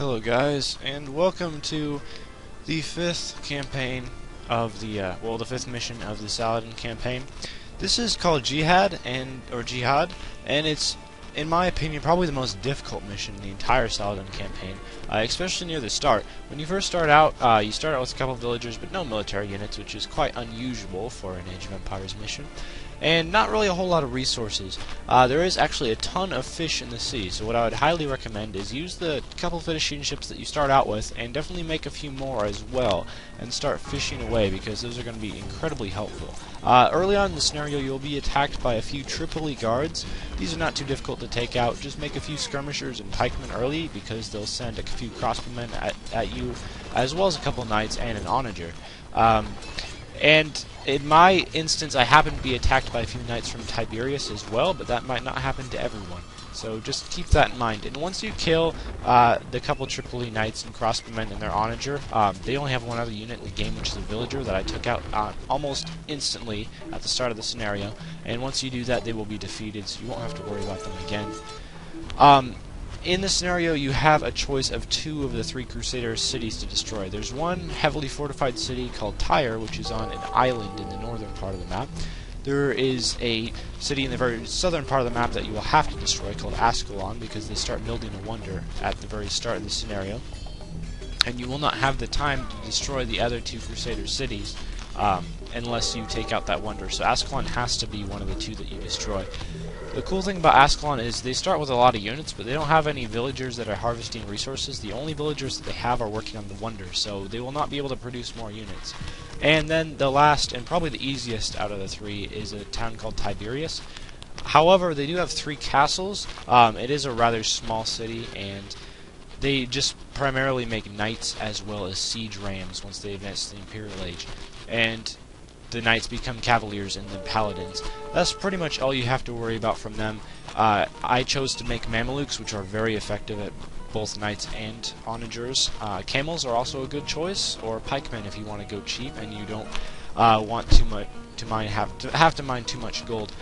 Hello guys, and welcome to the fifth campaign of the fifth mission of the Saladin campaign. This is called Jihad, and it's, in my opinion, probably the most difficult mission in the entire Saladin campaign, especially near the start. When you first start out, you start out with a couple of villagers, but no military units, which is quite unusual for an Age of Empires mission. And not really a whole lot of resources. There is actually a ton of fish in the sea, so what I would highly recommend is use the couple fishing ships that you start out with, and definitely make a few more as well, and start fishing away, because those are going to be incredibly helpful. Early on in the scenario, you'll be attacked by a few Tripoli guards. These are not too difficult to take out. Just make a few skirmishers and pikemen early, because they'll send a few crossbowmen at you, as well as a couple knights and an onager. And in my instance, I happen to be attacked by a few knights from Tiberias as well, but that might not happen to everyone. So just keep that in mind. And once you kill the couple Tripoli knights and crossbowmen and their onager, they only have one other unit in the game, which is a villager that I took out almost instantly at the start of the scenario. And once you do that, they will be defeated, so you won't have to worry about them again. In the scenario, you have a choice of two of the three Crusaders' cities to destroy. There's one heavily fortified city called Tyre, which is on an island in the northern part of the map. There is a city in the very southern part of the map that you will have to destroy called Ascalon, because they start building a wonder at the very start of the scenario. And you will not have the time to destroy the other two Crusader cities unless you take out that wonder. So Ascalon has to be one of the two that you destroy. The cool thing about Ascalon is they start with a lot of units, but they don't have any villagers that are harvesting resources. The only villagers that they have are working on the wonder, so they will not be able to produce more units. And then the last, and probably the easiest out of the three, is a town called Tiberias. However, they do have three castles. It is a rather small city, and they just primarily make knights as well as siege rams once they advance to the Imperial Age. And the knights become cavaliers and then paladins. That's pretty much all you have to worry about from them. I chose to make Mamelukes, which are very effective at both knights and onagers. Camels are also a good choice, or pikemen if you want to go cheap and you don't want have to mine too much gold.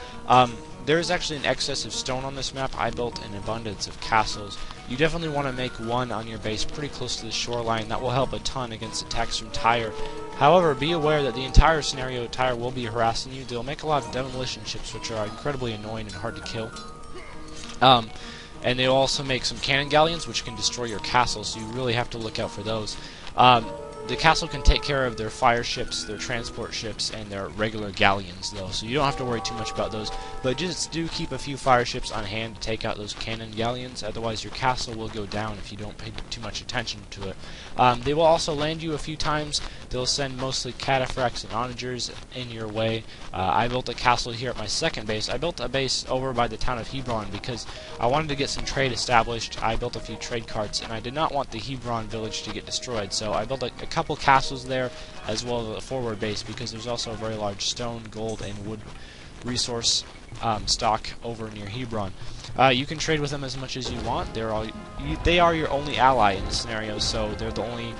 There is actually an excess of stone on this map. I built an abundance of castles. You definitely want to make one on your base pretty close to the shoreline. That will help a ton against attacks from Tyre. However, be aware that the entire scenario Tyre will be harassing you. They'll make a lot of demolition ships, which are incredibly annoying and hard to kill. And they'll also make some cannon galleons, which can destroy your castle, so you really have to look out for those. The castle can take care of their fire ships, their transport ships, and their regular galleons, though, so you don't have to worry too much about those. But just do keep a few fire ships on hand to take out those cannon galleons, otherwise your castle will go down if you don't pay too much attention to it. They will also land you a few times. They'll send mostly cataphracts and onagers in your way. I built a castle here at my second base. I built a base over by the town of Hebron because I wanted to get some trade established. I built a few trade carts, and I did not want the Hebron village to get destroyed, so I built a couple castles there, as well as a forward base, because there's also a very large stone, gold, and wood resource stock over near Hebron. You can trade with them as much as you want. They are your only ally in the scenario, so they're the only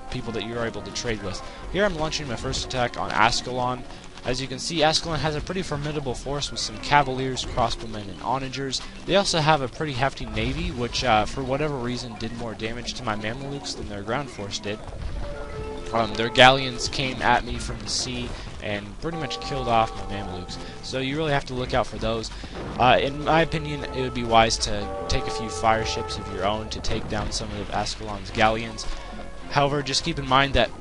people that you're able to trade with. Here I'm launching my first attack on Ascalon. As you can see, Ascalon has a pretty formidable force with some cavaliers, crossbowmen, and onagers. They also have a pretty hefty navy, which for whatever reason did more damage to my Mamelukes than their ground force did. Their galleons came at me from the sea and pretty much killed off my Mamelukes. So you really have to look out for those. In my opinion, it would be wise to take a few fire ships of your own to take down some of Ascalon's galleons. However, just keep in mind that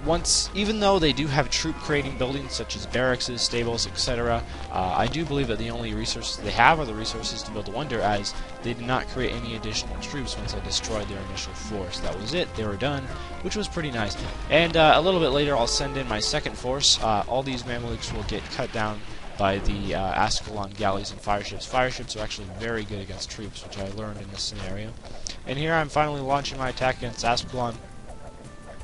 even though they do have troop-creating buildings such as barracks, stables, etc., I do believe that the only resources they have are the resources to build a wonder, as they did not create any additional troops once I destroyed their initial force. That was it. They were done, which was pretty nice. And a little bit later, I'll send in my second force. All these Mamelukes will get cut down by the Ascalon galleys and fire ships. Fire ships are actually very good against troops, which I learned in this scenario. And here I'm finally launching my attack against Ascalon.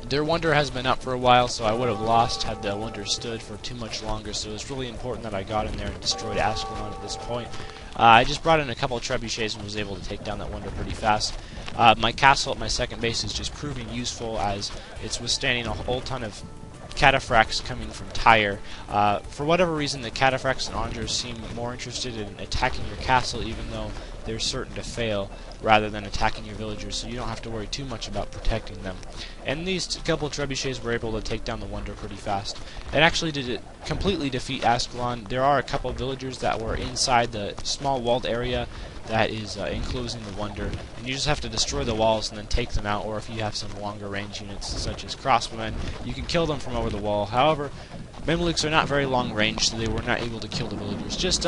Their wonder has been up for a while, so I would have lost had the wonder stood for too much longer, so it's really important that I got in there and destroyed Ascalon at this point. I just brought in a couple of trebuchets and was able to take down that wonder pretty fast. My castle at my second base is just proving useful, as it's withstanding a whole ton of cataphracts coming from Tyre. For whatever reason, the cataphracts and onagers seem more interested in attacking your castle, even though they're certain to fail rather than attacking your villagers, so you don't have to worry too much about protecting them. And these couple trebuchets were able to take down the Wonder pretty fast. And actually to completely defeat Ascalon, there are a couple villagers that were inside the small walled area that is enclosing the Wonder, and you just have to destroy the walls and then take them out, or if you have some longer range units such as crossbowmen, you can kill them from over the wall. However, Mamelukes are not very long range, so they were not able to kill the villagers. Just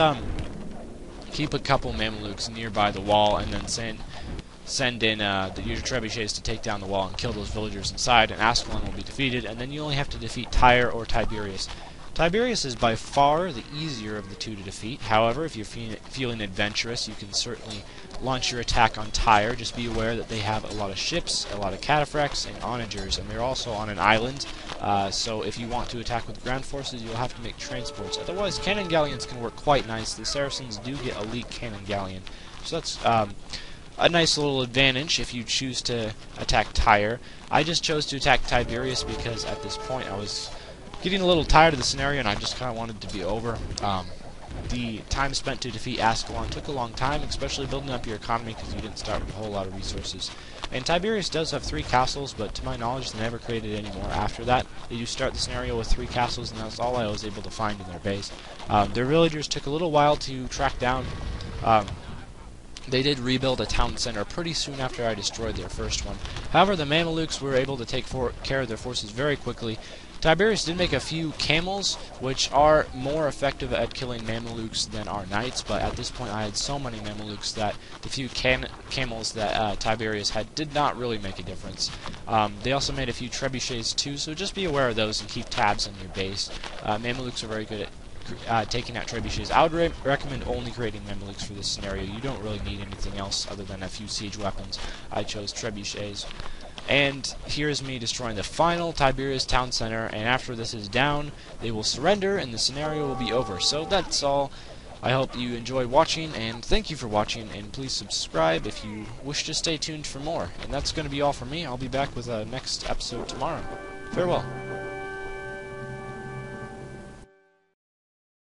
keep a couple Mamelukes nearby the wall and then send in your trebuchets to take down the wall and kill those villagers inside, and Ascalon will be defeated, and then you only have to defeat Tyre or Tiberius. Tiberius is by far the easier of the two to defeat. However, if you're feeling adventurous, you can certainly launch your attack on Tyre. Just be aware that they have a lot of ships, a lot of cataphracts, and onagers, and they're also on an island. So if you want to attack with ground forces, you'll have to make transports. Otherwise, cannon galleons can work quite nice. The Saracens do get elite cannon galleon, so that's a nice little advantage if you choose to attack Tyre. I just chose to attack Tiberius because at this point I was getting a little tired of the scenario and I just kind of wanted to be over. The time spent to defeat Ascalon took a long time, especially building up your economy because you didn't start with a whole lot of resources. And Tiberius does have 3 castles, but to my knowledge they never created any more after that. They do start the scenario with 3 castles, and that's all I was able to find in their base. Their villagers took a little while to track down. They did rebuild a town center pretty soon after I destroyed their first one. However, the Mamelukes were able to take care of their forces very quickly. Tiberius did make a few camels, which are more effective at killing Mamelukes than our knights, but at this point I had so many Mamelukes that the few camels that Tiberius had did not really make a difference. They also made a few trebuchets too, so just be aware of those and keep tabs on your base. Mamelukes are very good at taking out trebuchets. I would recommend only creating Mamelukes for this scenario. You don't really need anything else other than a few siege weapons. I chose trebuchets. And here's me destroying the final Tiberius town center, and after this is down, they will surrender and the scenario will be over. So that's all. I hope you enjoyed watching, and thank you for watching, and please subscribe if you wish to stay tuned for more. And that's going to be all for me. I'll be back with a next episode tomorrow. Farewell.